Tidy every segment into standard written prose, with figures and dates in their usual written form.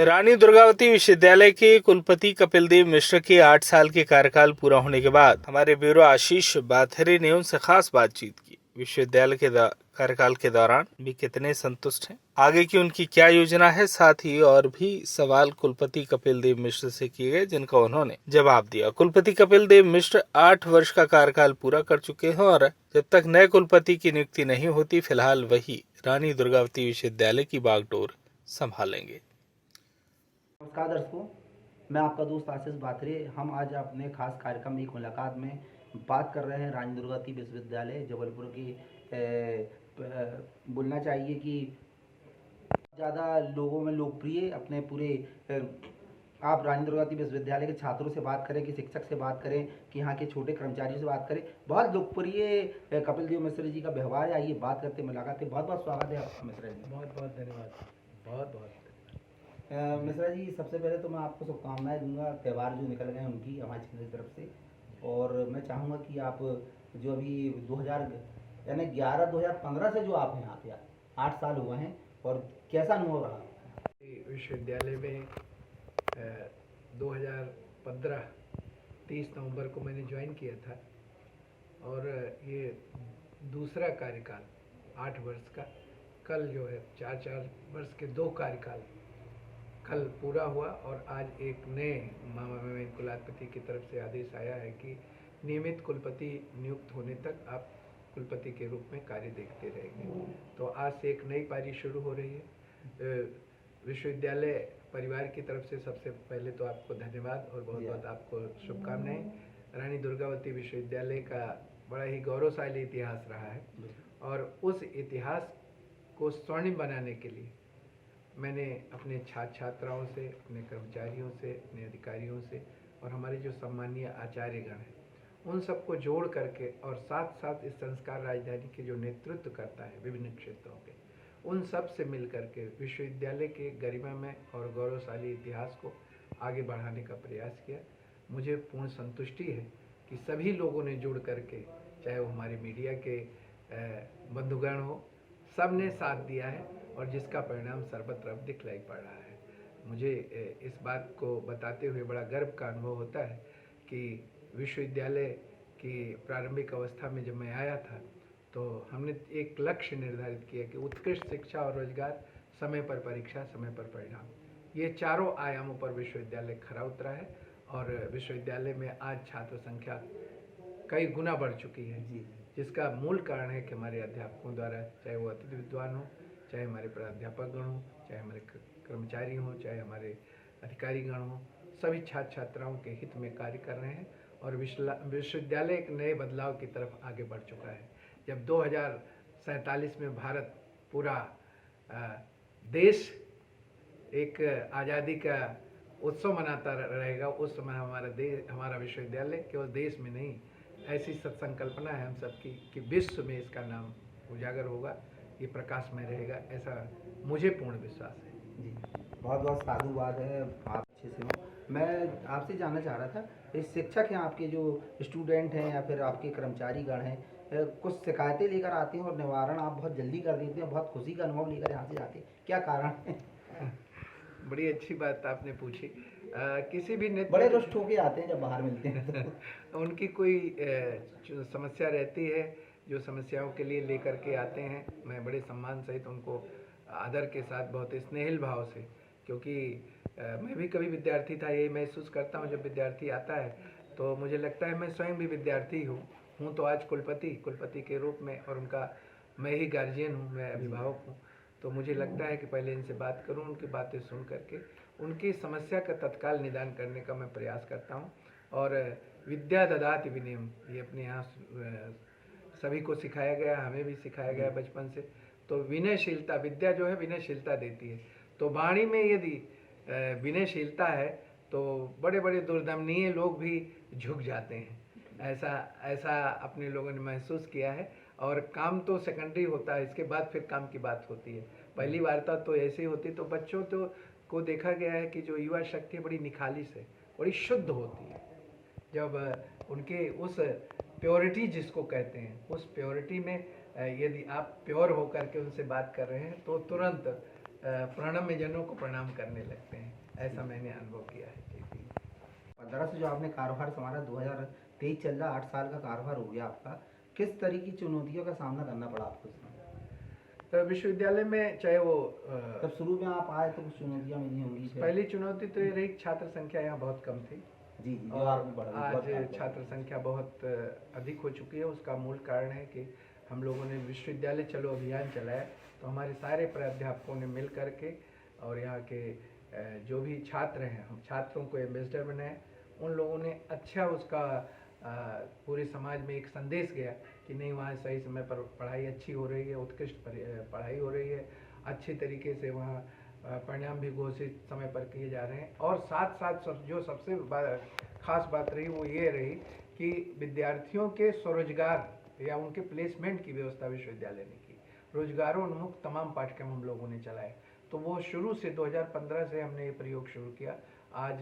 रानी दुर्गावती विश्वविद्यालय के कुलपति कपिल देव मिश्र के 8 साल के कार्यकाल पूरा होने के बाद हमारे ब्यूरो आशीष बाथरे ने उनसे खास बातचीत की। विश्वविद्यालय के कार्यकाल के दौरान भी कितने संतुष्ट हैं, आगे की उनकी क्या योजना है, साथ ही और भी सवाल कुलपति कपिल देव मिश्र से किए गए जिनका उन्होंने जवाब दिया। कुलपति कपिल देव मिश्र 8 वर्ष का कार्यकाल पूरा कर चुके हैं और जब तक नए कुलपति की नियुक्ति नहीं होती, फिलहाल वही रानी दुर्गावती विश्वविद्यालय की बागडोर संभालेंगे। नमस्कार दर्शकों, मैं आपका दोस्त आशीष बाथरे। हम आज अपने खास कार्यक्रम एक मुलाकात में बात कर रहे हैं रानी दुर्गावती विश्वविद्यालय जबलपुर की। बोलना चाहिए कि ज़्यादा लोगों में लोकप्रिय अपने पूरे आप रानी दुर्गावती विश्वविद्यालय के छात्रों से बात करें कि शिक्षक से बात करें कि यहाँ के छोटे कर्मचारियों से बात करें, बहुत लोकप्रिय कपिल देव मिश्र जी का व्यवहार है। आइए बात करते मुलाकात। बहुत बहुत स्वागत है आपका मिश्रा जी। बहुत बहुत धन्यवाद। बहुत बहुत मिश्रा जी, सबसे पहले तो मैं आपको शुभकामनाएं दूंगा, त्यौहार जो निकल गए उनकी हमारी चैनल की तरफ से। और मैं चाहूँगा कि आप जो अभी 2015 से जो आप हैं यहाँ पे 8 साल हुए हैं, और कैसा अनुभव रहा? विश्वविद्यालय में 2015 30 नवंबर को मैंने ज्वाइन किया था और ये दूसरा कार्यकाल 8 वर्ष का, कल जो है 4 वर्ष के 2 कार्यकाल कल पूरा हुआ। और आज एक नए माननीय कुलपति की तरफ से आदेश आया है कि नियमित कुलपति नियुक्त होने तक आप कुलपति के रूप में कार्य देखते रहेंगे। तो आज से एक नई पारी शुरू हो रही है। विश्वविद्यालय परिवार की तरफ से सबसे पहले तो आपको धन्यवाद और बहुत बहुत आपको शुभकामनाएं। रानी दुर्गावती विश्वविद्यालय का बड़ा ही गौरवशाली इतिहास रहा है और उस इतिहास को स्वर्णिम बनाने के लिए मैंने अपने छात्र छात्राओं से, अपने कर्मचारियों से, अपने अधिकारियों से और हमारे जो सम्मानीय आचार्यगण हैं उन सबको जोड़ करके, और साथ साथ इस संस्कार राजधानी के जो नेतृत्व करता है विभिन्न क्षेत्रों के, उन सब से मिल करके विश्वविद्यालय के गरिमामय और गौरवशाली इतिहास को आगे बढ़ाने का प्रयास किया। मुझे पूर्ण संतुष्टि है कि सभी लोगों ने जुड़ करके, चाहे वो हमारे मीडिया के बंधुगण हो, सब ने साथ दिया है और जिसका परिणाम सर्वत्र अब दिखलाई पड़ रहा है। मुझे इस बात को बताते हुए बड़ा गर्व का अनुभव होता है कि विश्वविद्यालय की प्रारंभिक अवस्था में जब मैं आया था तो हमने एक लक्ष्य निर्धारित किया कि उत्कृष्ट शिक्षा और रोजगार, समय पर परीक्षा, समय पर परिणाम, ये चारों आयामों पर विश्वविद्यालय खरा उतरा है। और विश्वविद्यालय में आज छात्र संख्या कई गुना बढ़ चुकी है, जिसका मूल कारण है कि हमारे अध्यापकों द्वारा, चाहे वो अतिथि विद्वान हो, चाहे हमारे प्राध्यापकगण हो, चाहे हमारे कर्मचारी हों, चाहे हमारे अधिकारीगण हों, सभी छात्र छात्राओं के हित में कार्य कर रहे हैं। और विश्वविद्यालय एक नए बदलाव की तरफ आगे बढ़ चुका है। जब 2047 में भारत पूरा देश एक आज़ादी का उत्सव मनाता रहेगा, उस समय हमारा विश्वविद्यालय केवल देश में नहीं, ऐसी सत्संकल्पना है हम सबकी कि विश्व में इसका नाम उजागर होगा, ये प्रकाशमय रहेगा, ऐसा मुझे पूर्ण विश्वास है। जी, बहुत बहुत साधुवाद है। आप अच्छे से हो। मैं आपसे जानना चाह रहा था, इस शिक्षक हैं आपके, जो स्टूडेंट हैं या फिर आपके कर्मचारीगण हैं, कुछ शिकायतें लेकर आते हैं और निवारण आप बहुत जल्दी कर देते हैं, बहुत खुशी का अनुभव लेकर यहाँ से जाते हैं, क्या कारण है? बड़ी अच्छी बात आपने पूछी। किसी भी बड़े रुष्ट होके आते हैं जब बाहर मिलते हैं तो उनकी कोई समस्या रहती है, जो समस्याओं के लिए लेकर के आते हैं, मैं बड़े सम्मान सहित उनको आदर के साथ, बहुत स्नेहिल भाव से, क्योंकि मैं भी कभी विद्यार्थी था, यही महसूस करता हूँ जब विद्यार्थी आता है तो मुझे लगता है मैं स्वयं भी विद्यार्थी हूँ तो आज कुलपति के रूप में, और उनका मैं ही गार्जियन हूँ, मैं अभिभावक हूँ। तो मुझे लगता है कि पहले इनसे बात करूं, उनकी बातें सुन करके उनकी समस्या का तत्काल निदान करने का मैं प्रयास करता हूं। और विद्या ददाति विनयम, ये अपने यहाँ सभी को सिखाया गया, हमें भी सिखाया गया बचपन से। तो विनयशीलता, विद्या जो है विनयशीलता देती है। तो वाणी में यदि विनयशीलता है तो बड़े बड़े दुर्दमनीय लोग भी झुक जाते हैं, ऐसा अपने लोगों ने महसूस किया है। और काम तो सेकेंडरी होता है, इसके बाद फिर काम की बात होती है। पहली वार्ता तो ऐसे होती, तो बच्चों को देखा गया है कि जो युवा शक्ति बड़ी निखालिस है, बड़ी शुद्ध होती है। जब उनके उस प्योरिटी जिसको कहते हैं, उस प्योरिटी में यदि आप प्योर होकर के उनसे बात कर रहे हैं तो तुरंत प्रणम्य जनों को प्रणाम करने लगते हैं। ऐसा मैंने अनुभव किया है जी। 15 से जो आपने कारोबार संभाला, 2023 चल रहा, 8 साल का कारोबार हो गया आपका, किस तरह की चुनौतियों का सामना करना पड़ा आपको इसमें? तो विश्वविद्यालय में चाहे वो तब शुरू में आप आए तो कुछ चुनौतियां मिली होंगी फिर? पहली चुनौती तो ये रही कि छात्र संख्या यहाँ बहुत कम थी जी जी, जो और आपने बढ़ा आज बहुत बढ़ा। छात्र संख्या बहुत अधिक हो चुकी है। उसका मूल कारण है कि हम लोगों ने विश्वविद्यालय चलो अभियान चलाया, तो हमारे सारे प्राध्यापकों ने मिल करके और यहाँ के जो भी छात्र हैं, हम छात्रों को एम्बेसडर बनाए। उन लोगों ने अच्छा उसका पूरे समाज में एक संदेश गया कि नहीं, वहाँ सही समय पर पढ़ाई अच्छी हो रही है, उत्कृष्ट पढ़ाई हो रही है, अच्छे तरीके से वहाँ परिणाम भी घोषित समय पर किए जा रहे हैं। और साथ साथ जो सबसे खास बात रही वो ये रही कि विद्यार्थियों के स्वरोजगार या उनके प्लेसमेंट की व्यवस्था विश्वविद्यालय ने की। रोजगारोन्मुख तमाम पाठ्यक्रम हम लोगों ने चलाए। तो वो शुरू से 2015 से हमने ये प्रयोग शुरू किया। आज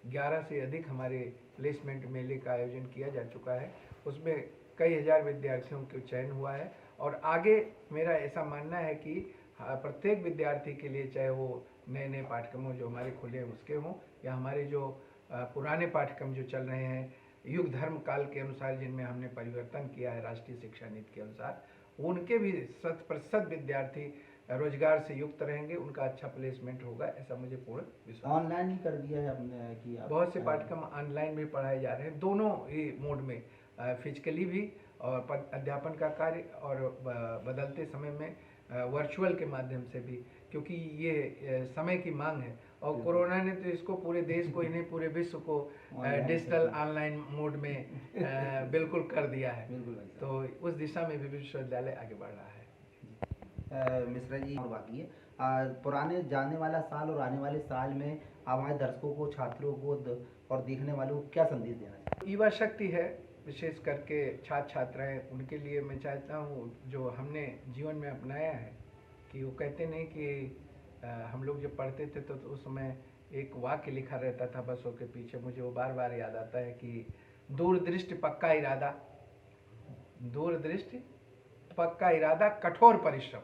11 से अधिक हमारे प्लेसमेंट मेले का आयोजन किया जा चुका है। उसमें कई हजार विद्यार्थियों का चयन हुआ है और आगे मेरा ऐसा मानना है कि प्रत्येक विद्यार्थी के लिए, चाहे वो नए नए पाठ्यक्रमों जो हमारे खुले हैं उसके हों या हमारे जो पुराने पाठ्यक्रम जो चल रहे हैं युग धर्म काल के अनुसार, जिनमें हमने परिवर्तन किया है राष्ट्रीय शिक्षा नीति के अनुसार, उनके भी 100% विद्यार्थी रोजगार से युक्त रहेंगे, उनका अच्छा प्लेसमेंट होगा, ऐसा मुझे पूर्ण विश्वास। ऑनलाइन ही कर दिया है आपने कि बहुत से पाठ्यक्रम ऑनलाइन भी पढ़ाए जा रहे हैं, दोनों ही मोड में, फिजिकली भी और अध्यापन का कार्य और बदलते समय में वर्चुअल के माध्यम से भी, क्योंकि ये समय की मांग है। और कोरोना ने तो इसको पूरे देश को ही नहीं पूरे विश्व को डिजिटल ऑनलाइन मोड में बिल्कुल कर दिया है। तो उस दिशा में भी विश्वविद्यालय आगे बढ़ रहा है। मिश्रा जी, और बाकी है पुराने जाने वाला साल और आने वाले साल में हमारे दर्शकों को, छात्रों को और देखने वालों को क्या संदेश देना चाहिए? युवा शक्ति है, विशेष करके छात्र छात्राएं, उनके लिए मैं चाहता हूँ जो हमने जीवन में अपनाया है कि वो कहते नहीं कि हम लोग जब पढ़ते थे तो उस समय एक वाक्य लिखा रहता था बसों के पीछे, मुझे वो बार बार याद आता है कि दूरदृष्टि पक्का इरादा, दूरदृष्टि पक्का इरादा, कठोर परिश्रम,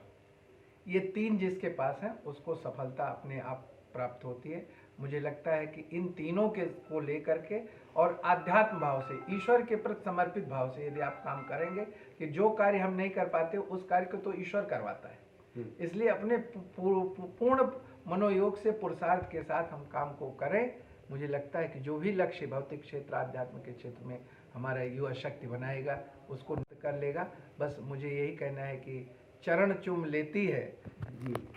ये तीन जिसके पास है उसको सफलता अपने आप प्राप्त होती है। मुझे लगता है कि इन तीनों के को लेकर के और आध्यात्म भाव से, ईश्वर के प्रति समर्पित भाव से यदि आप काम करेंगे कि जो कार्य हम नहीं कर पाते उस कार्य को तो ईश्वर करवाता है, इसलिए अपने पूर्ण मनोयोग से पुरुषार्थ के साथ हम काम को करें। मुझे लगता है कि जो भी लक्ष्य भौतिक क्षेत्र, आध्यात्म के क्षेत्र में हमारा युवा शक्ति बनाएगा उसको कर लेगा। बस मुझे यही कहना है कि चरण चूम लेती है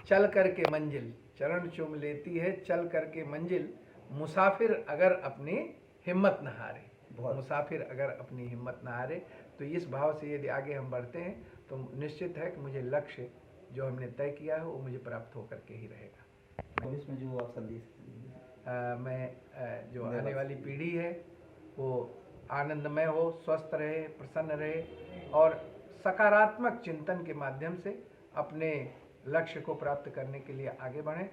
चल करके मंजिल, चरण चूम लेती है चल करके मंजिल, मुसाफिर अगर अपनी हिम्मत न हारे, मुसाफिर अगर अपनी हिम्मत न हारे। तो इस भाव से यदि आगे हम बढ़ते हैं तो निश्चित है कि मुझे लक्ष्य जो हमने तय किया है वो मुझे प्राप्त होकर के ही रहेगा। इसमें जो आप संदेश मैं जो आने वाली पीढ़ी है वो आनंदमय हो, स्वस्थ रहे, प्रसन्न रहे और सकारात्मक चिंतन के माध्यम से अपने लक्ष्य को प्राप्त करने के लिए आगे बढ़ें।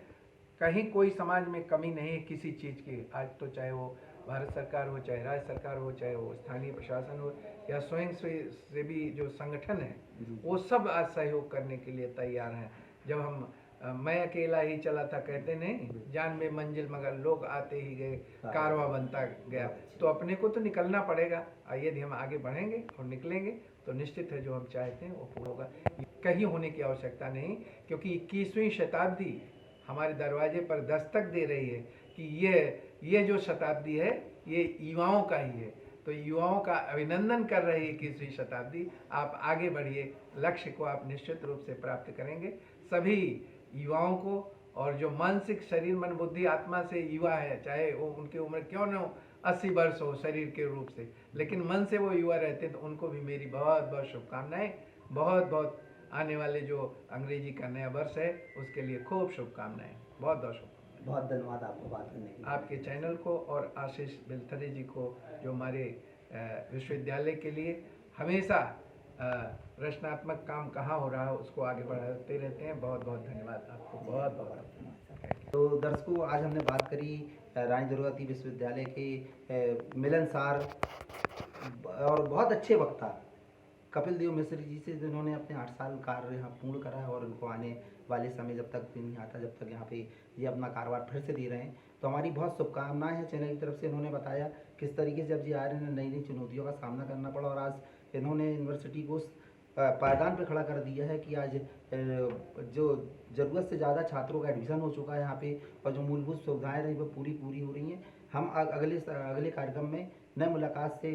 कहीं कोई समाज में कमी नहीं है किसी चीज़ की। आज तो चाहे वो भारत सरकार हो, चाहे राज्य सरकार हो, चाहे वो स्थानीय प्रशासन हो या स्वयं सेवी जो संगठन है, वो सब आज सहयोग करने के लिए तैयार हैं। जब मैं अकेला ही चला था, कहते नहीं, जान में मंजिल मगर लोग आते ही गए, कारवां बनता गया। तो अपने को तो निकलना पड़ेगा। यदि हम आगे बढ़ेंगे और निकलेंगे तो निश्चित है जो हम चाहते हैं वो पूरा होगा। कहीं होने की आवश्यकता नहीं, क्योंकि 21वीं शताब्दी हमारे दरवाजे पर दस्तक दे रही है कि ये जो शताब्दी है ये युवाओं का ही है। तो युवाओं का अभिनंदन कर रही है 21वीं शताब्दी। आप आगे बढ़िए, लक्ष्य को आप निश्चित रूप से प्राप्त करेंगे। सभी युवाओं को, और जो मानसिक, शरीर, मन, बुद्धि, आत्मा से युवा है, चाहे वो उनकी उम्र क्यों न हो 80 वर्ष हो शरीर के रूप से, लेकिन मन से वो युवा रहते हैं, तो उनको भी मेरी बहुत बहुत शुभकामनाएं। बहुत बहुत आने वाले जो अंग्रेजी का नया वर्ष है उसके लिए खूब शुभकामनाएं। बहुत बहुत शुभकामनाएं। बहुत धन्यवाद आपको बात करने के लिए, आपके चैनल को और आशीष बेलथरे जी को जो हमारे विश्वविद्यालय के लिए हमेशा रचनात्मक काम कहाँ हो रहा है उसको आगे बढ़ाते रहते हैं। बहुत बहुत धन्यवाद आपको, बहुत बहुत। तो दर्शकों, आज हमने बात करी रानी दुर्गावती विश्वविद्यालय के मिलनसार और बहुत अच्छे वक्ता कपिल देव मिश्र जी से, जिन्होंने अपने 8 साल कार्य यहाँ पूर्ण करा है और उनको आने वाले समय जब तक नहीं आता, जब तक यहाँ पे ये अपना कारोबार फिर से दे रहे हैं। तो हमारी बहुत शुभकामनाएं हैं चैनल की तरफ से। इन्होंने बताया किस तरीके से जब ये आ रहे हैं नई नई चुनौतियों का सामना करना पड़ा, और आज इन्होंने यूनिवर्सिटी को पायदान पे खड़ा कर दिया है कि आज जो ज़रूरत से ज़्यादा छात्रों का एडमिशन हो चुका है यहाँ पे, और जो मूलभूत सुविधाएं रही वो पूरी हो रही हैं। हम अगले कार्यक्रम में नए मुलाकात से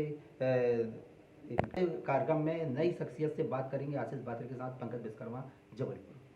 कार्यक्रम में नई शख्सियत से बात करेंगे। आशीष बाथर के साथ पंकज विश्वकर्मा, जबलपुर।